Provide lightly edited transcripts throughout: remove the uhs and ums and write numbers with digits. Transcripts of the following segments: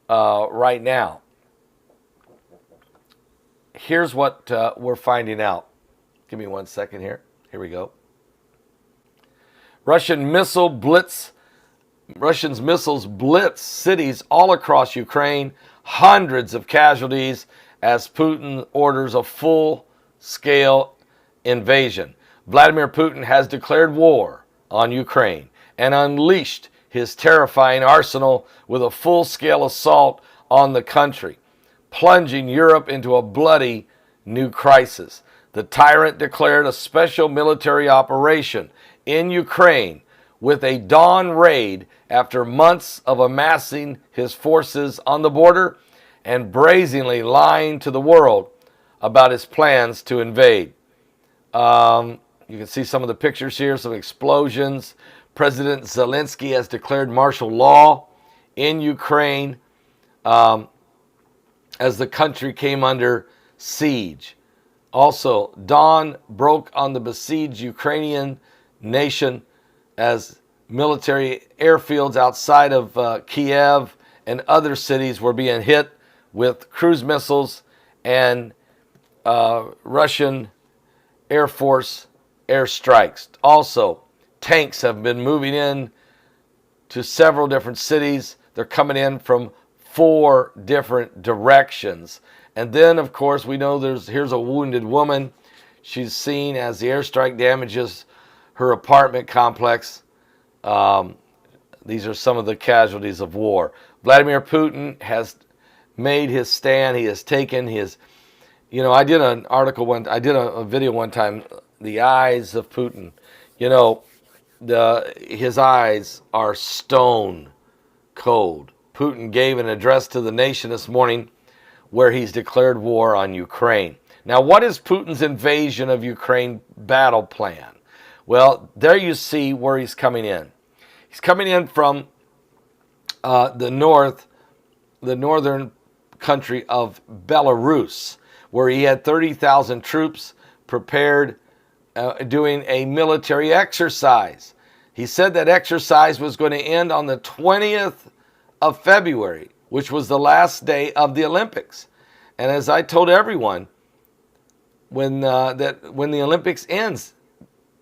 right now. Here's what we're finding out. Give me 1 second here. Here we go. Russians missiles blitz cities all across Ukraine. Hundreds of casualties as Putin orders a full-scale invasion. Vladimir Putin has declared war on Ukraine and unleashed his terrifying arsenal with a full-scale assault on the country, plunging Europe into a bloody new crisis. The tyrant declared a special military operation in Ukraine with a dawn raid after months of amassing his forces on the border and brazenly lying to the world about his plans to invade. You can see some of the pictures here, some explosions. President Zelensky has declared martial law in Ukraine as the country came under siege. Also, dawn broke on the besieged Ukrainian nation as military airfields outside of Kiev and other cities were being hit with cruise missiles and Russian Air Force airstrikes. Also, tanks have been moving in to several different cities. They're coming in from 4 different directions. And then, of course, we know here's a wounded woman. She's seen as the airstrike damages her apartment complex. These are some of the casualties of war. Vladimir Putin has made his stand. He has taken his, I did a video one time, the eyes of Putin. His eyes are stone cold. Putin gave an address to the nation this morning where he's declared war on Ukraine. Now, what is Putin's invasion of Ukraine battle plan? Well, there you see where he's coming in. He's coming in from the northern country of Belarus, where he had 30,000 troops prepared doing a military exercise. He said that exercise was going to end on the 20th of February, which was the last day of the Olympics. And as I told everyone, when the Olympics ends,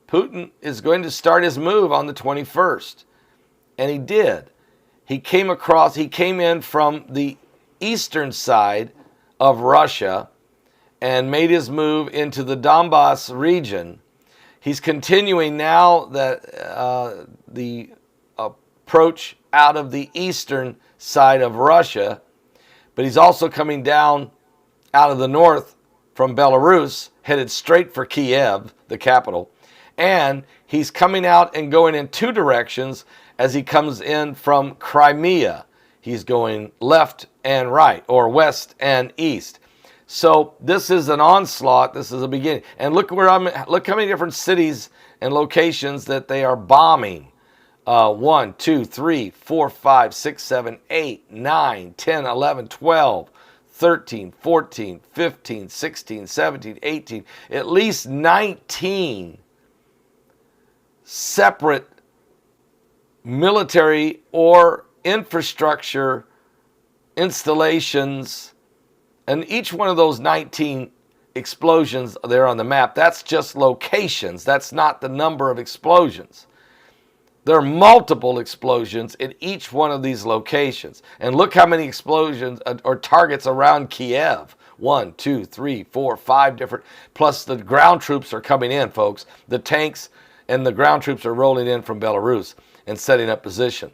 Putin is going to start his move on the 21st. And he did. He came in from the eastern side of Russia and made his move into the Donbass region. He's continuing now that the approach out of the eastern side of Russia, but he's also coming down out of the north from Belarus, headed straight for Kiev, the capital, and he's coming out and going in 2 directions as he comes in from Crimea. He's going left and right, or west and east. So this is an onslaught. This is a beginning. And look how many different cities and locations that they are bombing. 1, 2, 3, 4, 5, 6, 7, 8, 9, 10, 11, 12, 13, 14, 15, 16, 17, 18, at least 19 separate military or infrastructure installations. And each one of those 19 explosions there on the map, that's just locations. That's not the number of explosions. There are multiple explosions in each one of these locations. And look how many explosions or targets around Kiev. 1, 2, 3, 4, 5 different. Plus the ground troops are coming in, folks. The tanks and the ground troops are rolling in from Belarus and setting up position.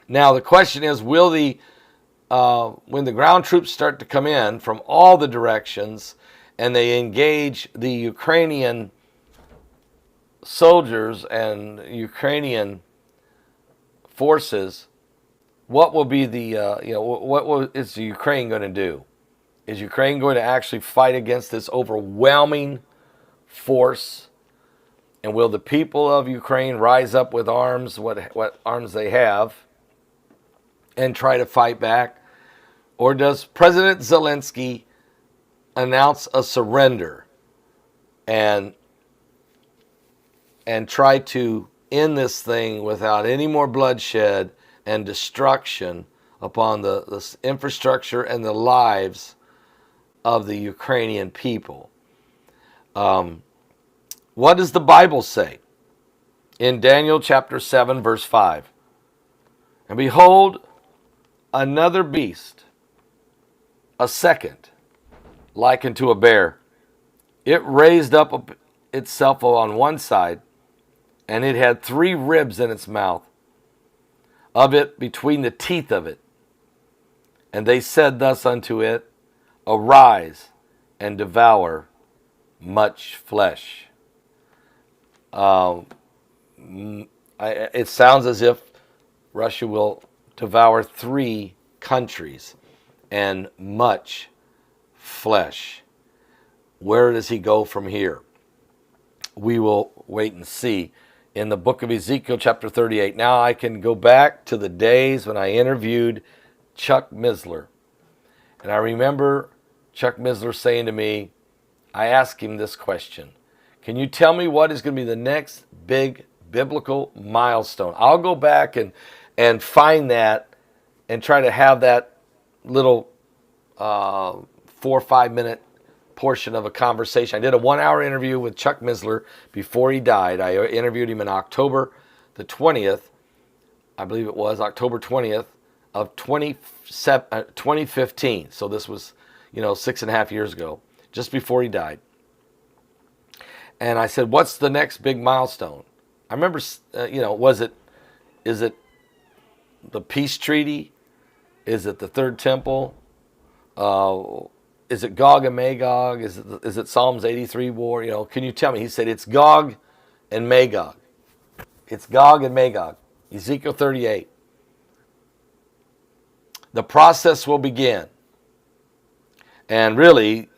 Now the question is, will when the ground troops start to come in from all the directions and they engage the Ukrainian soldiers and Ukrainian forces, what will be what is the Ukraine going to do? Is Ukraine going to actually fight against this overwhelming force? And will the people of Ukraine rise up with arms, what arms they have, and try to fight back? Or does President Zelensky announce a surrender and try to end this thing without any more bloodshed and destruction upon the infrastructure and the lives of the Ukrainian people. What does the Bible say? In Daniel chapter 7, verse 5. And behold, another beast, a second, like unto a bear. It raised up itself on one side, and it had 3 ribs in its mouth, of it between the teeth of it. And they said thus unto it, Arise and devour much flesh. It sounds as if Russia will devour 3 countries and much flesh. Where does he go from here? We will wait and see. In the book of Ezekiel chapter 38. Now I can go back to the days when I interviewed Chuck Missler. And I remember Chuck Missler saying to me, I asked him this question. Can you tell me what is going to be the next big biblical milestone? I'll go back and find that and try to have that little 4 or 5 minute portion of a conversation. I did a 1-hour interview with Chuck Missler before he died. I interviewed him in October the 20th, I believe it was October 20th of 2015. So this was, 6.5 years ago, just before he died. And I said, what's the next big milestone? I remember, is it the peace treaty? Is it the third temple? Is it Gog and Magog? Is it Psalms 83 war? Can you tell me? He said, it's Gog and Magog. It's Gog and Magog. Ezekiel 38. The process will begin. And really,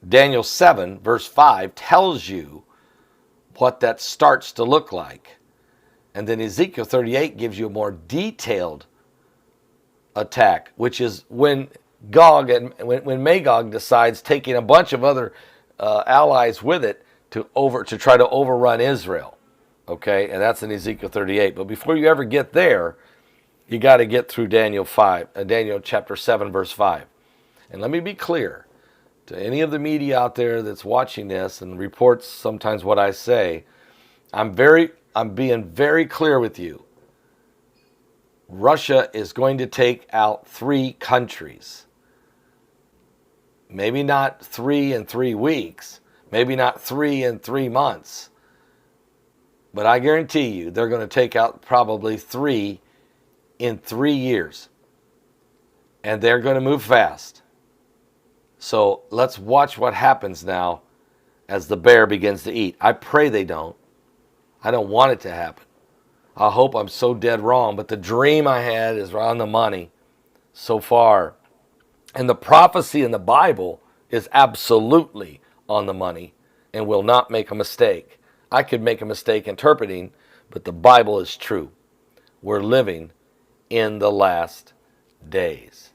Daniel 7, verse 5, tells you what that starts to look like. And then Ezekiel 38 gives you a more detailed attack, which is when Gog and when Magog decides, taking a bunch of other allies with it, to try to overrun Israel. Okay, and that's in Ezekiel 38. But before you ever get there, you got to get through Daniel chapter 7, verse 5. And let me be clear to any of the media out there that's watching this and reports sometimes what I say. I'm being very clear with you. Russia is going to take out 3 countries. Maybe not 3 in 3 weeks. Maybe not 3 in 3 months. But I guarantee you they're going to take out probably 3 in 3 years. And they're going to move fast. So let's watch what happens now as the bear begins to eat. I pray they don't. I don't want it to happen. I hope I'm so dead wrong. But the dream I had is right on the money so far. And the prophecy in the Bible is absolutely on the money and will not make a mistake. I could make a mistake interpreting, but the Bible is true. We're living in the last days.